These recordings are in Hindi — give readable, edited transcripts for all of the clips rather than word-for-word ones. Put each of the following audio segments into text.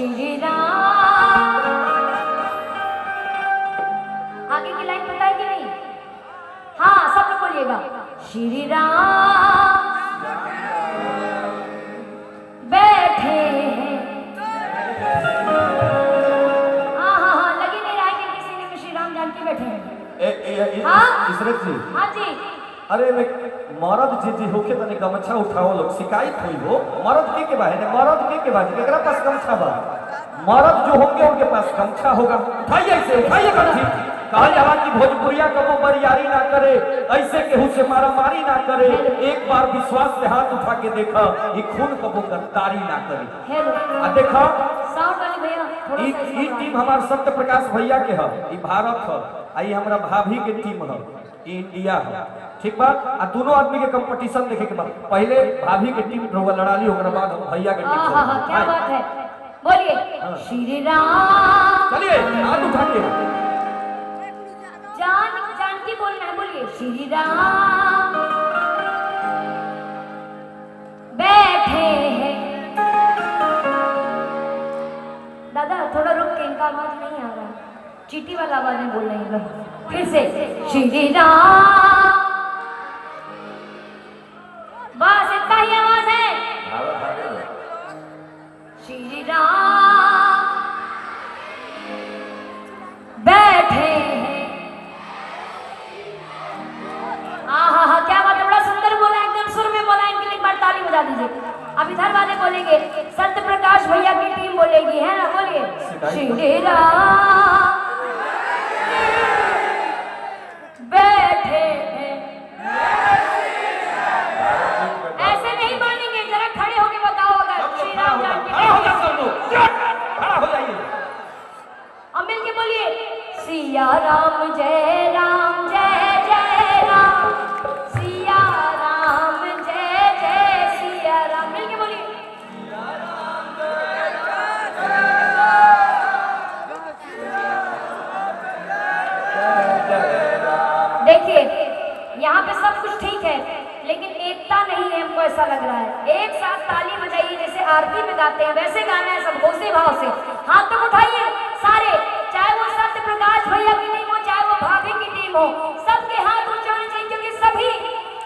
श्री राम। आगे की लाइन पता है कि नहीं? हाँ सब लोग बोलिएगा। श्री राम बैठे हैं। हाँ लगी नहीं रहा है कि किसी ने श्री राम जानकी बैठे हैं। हाँ इशरत जी। हाँ जी। अरे मैं मरद जी होके तने गमछा उठाओ लोग शिकायत हुई हो। मरद के बारे ने मरद के बारे केकरा पास गमछा बा? मरद जो होंगे उनके पास गमछा होगा। उठाइए इसे, उठाइए गमछी। कहा जाला कि भोजपुरिया कबो बरियारी ना करे, ऐसे केहू से मारामारी ना करे। एक बार विश्वास से हाथ उठा के देखा, ये खून कबो गद्दारी ना करे। आ देखा ई टीम हमार सत्य प्रकाश भैया के है, ई भारत है। आई हमरा भाभी के टीम है, ई इंडिया है। ठीक बा? आ दोनों आदमी के कंपटीशन देखे के बाद पहले भाभी के टीम रोगा लड़ा ली, ओकरा बाद हम भैया के टीम। क्या बात है, बोलिए श्री राम। चलिए हाथ उठाइए। जानकी बोलना है, बोलिए श्री राम बैठे हैं। दादा थोड़ा रुक के, इनका आवाज नहीं आ रहा, चीटी वाला आवाज में बोल रहे हैं। फिर से श्री राम, बस इतना ही आवाज है। श्री राम बैठे हैं। हाँ क्या बात है, बड़ा सुंदर बोला, एकदम सुर में बोला। इनके लिए एक बार ताली बजा दीजिए। अब इधर वाले बोलेंगे, सत्य प्रकाश भैया की टीम बोलेगी, है ना? बोलिए श्री राम बैठे हैं। ऐसे नहीं मानेंगे, जरा खड़े होके बताओ। अगर श्री राम जानकी हो जाइए और मिल के बोलिए सिया राम जय राम जय जय राम, सिया राम जय जय सिया राम। मिल के बोलिए देखिए यहाँ पे सब कुछ ठीक है, लेकिन एकता नहीं है। हमको ऐसा लग रहा है, एक साथ ताली बजाइए जैसे आरती में गाते हैं, वैसे गाना है सब होशे भाव से। हाथ तो उठाइए सारे, चाहे वो सत्य प्रकाश भैया की टीम हो, चाहे वो भाभी की टीम हो, सबके हाथ ऊंचे होने चाहिए, क्योंकि सभी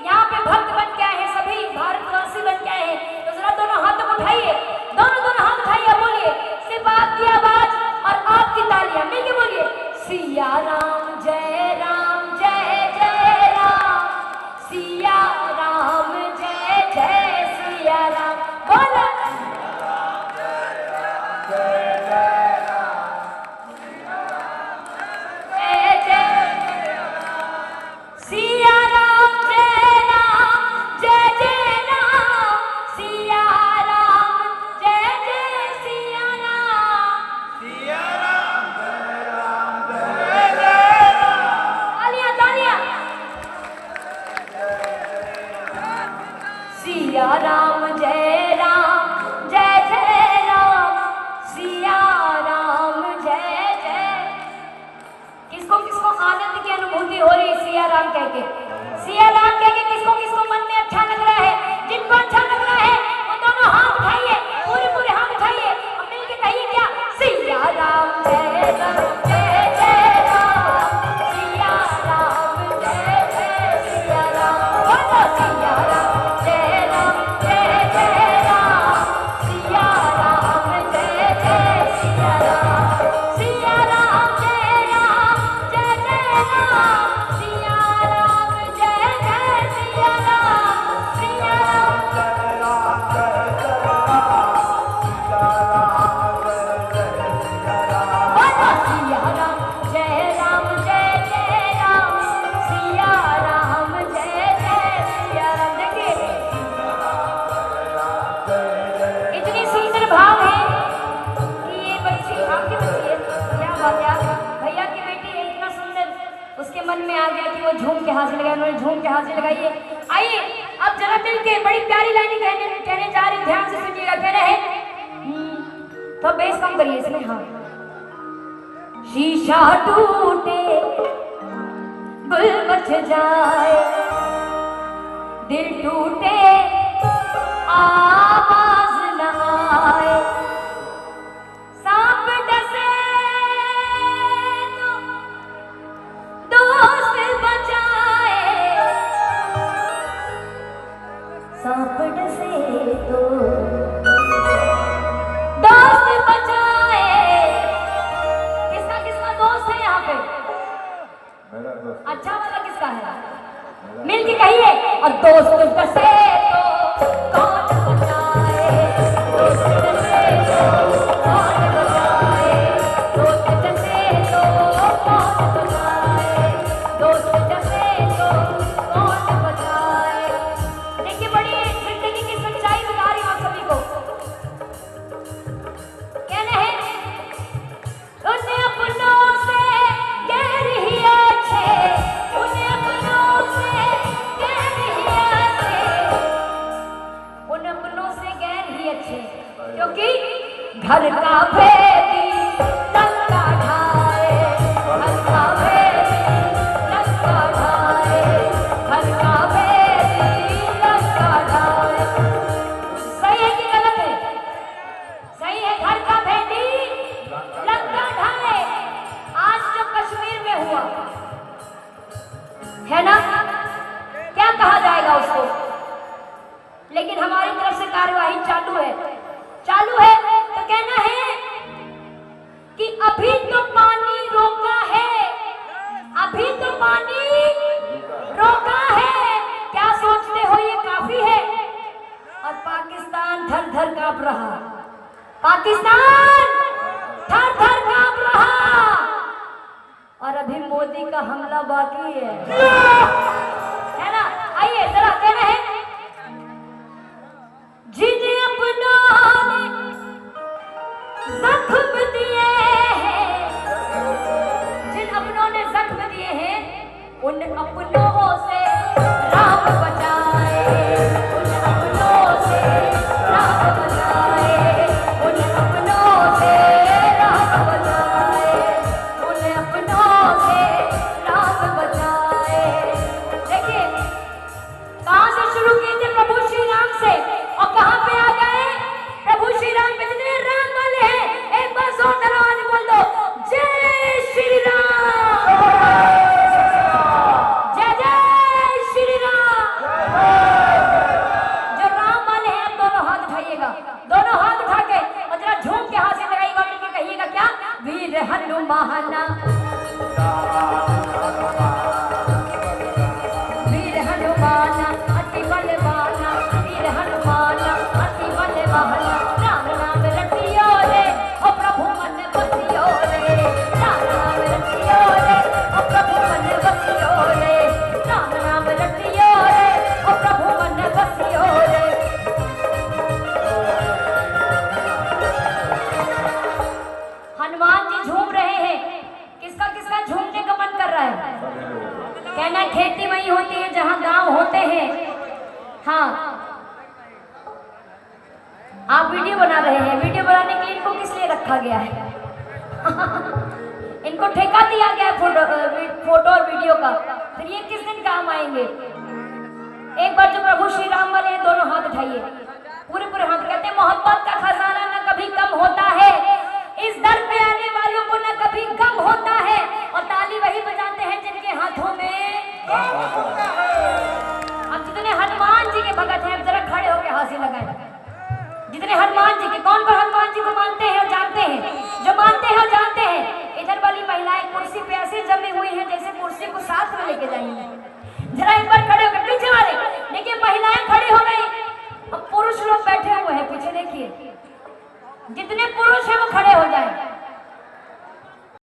यहाँ पे भक्त बन के आए हैं, सभी भारतवासी बन के आए हैं। तो जरा दोनों हाथ उठाइए, दोनों हाथ उठाइए, बोलिए सिर्फ आपकी आवाज और आपकी तालियां मिल के बोलिए सिया राम जय राम जय जय राम, सिया राम जय जय सिया राम। बोलो सिया राम जय राम जय जय राम, सिया राम जय जय। किसको किसको आनंद की अनुभूति हो रही है सिया राम कह के? सिया राम कह के किसको किसको मन में अच्छा लग रहा है? जिनको अच्छा लग रहा है वो दोनों हाथ उठाइए, पूरे हाथ उठाइए और मिल के कहिए क्या? सिया राम जय राम जय जय राम, सिया राम जय जय सिया राम। बोलो सिया राम जय राम जय जय राम, सिया राम जय जय सिया राम, सिया राम जय जय राम, सिया राम जय जय सिया राम, सिया राम बोलो सिया राम जय राम जय जय राम, सिया राम जय जय सिया राम। देखिए इतनी सुंदर भाव है कि ये बच्ची आपकी बच्ची है, क्या बात है, भैया की बेटी है, इतना सुंदर उसके मन में आ गया कि वो झूम के हाथ लगाए। उन्होंने झूम के हाथ लगाइए। आइए अब जरा मिल के बड़ी प्यारी लाइन कहने जा रही, ध्यान से सुनिएगा। कह रहे हैं तो बेस कम करिए इसमें। हाँ शीशा टूटे गुल मच जाए, दिल टूटे आवाज न आए, और दोस्त फंसे तो कौन बचाए, दोस्त फंसे तो कौन बचाए, दोस्त फंसे तो कौन बचाए, दोस्त फंसे तो कौन बचाए। देखिए बड़ी जिंदगी की सच्चाई बता रही हूं आप सभी को। कहना है उन्हें अपनों से गैर ही अच्छे, उन्हें अपनों से गैर ही अच्छे, उन अपनों से गैर ही अच्छे, क्योंकि घर का भेदी लंका ढाए, घर का भेदी लंका ढाए, घर का भेदी लंका ढाए। सही है कि गलत है? सही है, घर का भेदी लंका ढाए। आज जो कश्मीर में हुआ है ना, क्या कहा जाएगा उसको, लेकिन हमारी तरफ से कार्यवाही चालू है, चालू है। तो कहना है कि अभी तो पानी रोका है, अभी तो पानी रोका है, क्या सोचते हो ये काफी है? और पाकिस्तान थर थर कांप रहा, पाकिस्तान थर थर कांप रहा, और अभी मोदी का हमला बाकी है ना। आइए जरा कहना है जिन्हें अपनों ने जख्म दिए हैं, जिन अपनों ने जख्म दिए हैं, उन अपनों से राम बचाए, उन अपनों से राम बचाए, उन अपनों से राम बचाए, उन अपनों से राम बचाए। देखिए कहां से शुरू किए थे, प्रभु श्री राम से, और कहां पे आ गए? प्रभु श्री राम पे जितने राम वाले हैं, एक बार जोर दरवाज बोल दो, जय श्री राम, जय जय श्री राम। जो राम वाले हैं दोनों हाथ उठाइएगा, दोनों हाथ उठा के और जरा झूम के हाथ से लगाइएगा, मिलकर कहिएगा क्या? वीर हनुमान, वीर हनुमान अति बलवान, वीर हनुमान अति बलवान, राम नाम रटियो रे ओ प्रभु मन बसियो रे, राम नाम रटियो रे ओ प्रभु मन बसियो रे, राम नाम रटियो रे ओ प्रभु मन बसियो रे। हनुमान जी झूम रहे हैं, किसका किसका झूमने का मन कर रहा है? कहना खेती वही होती है जहां गांव होते हैं। हाँ, आप वीडियो बना रहे हैं, वीडियो बनाने के लिए इनको किस लिए रखा गया है? इनको ठेका दिया गया है फोटो और वीडियो का, फिर ये किस दिन काम आएंगे? एक बार जो प्रभु श्री राम वाले हैं दोनों हाथ उठाइए, पूरे पूरे हाथ। कहते हैं मोहब्बत का खजाना न कभी कम होता है, इस दर पे आने वालों को न कभी गम होता है, और ताली वही बजाते हैं जिनके हाथों में। अब जितने हनुमान जी के भगत हैं जरा खड़े होकर हासिल लगाएं, जितने हनुमान जी के, कौन कौन हनुमान जी को मानते हैं और जानते हैं? जो मानते हैं और जानते हैं, इधर वाली महिलाएं कुर्सी पे ऐसे जमी हुई हैं जैसे कुर्सी को साथ में लेके जाएंगी। जरा एक बार खड़े होकर, पीछे वाले देखिए, महिलाएं खड़ी हो गई, अब पुरुष लोग बैठे हुए हैं पीछे, देखिए जितने पुरुष हैं वो खड़े हो जाए।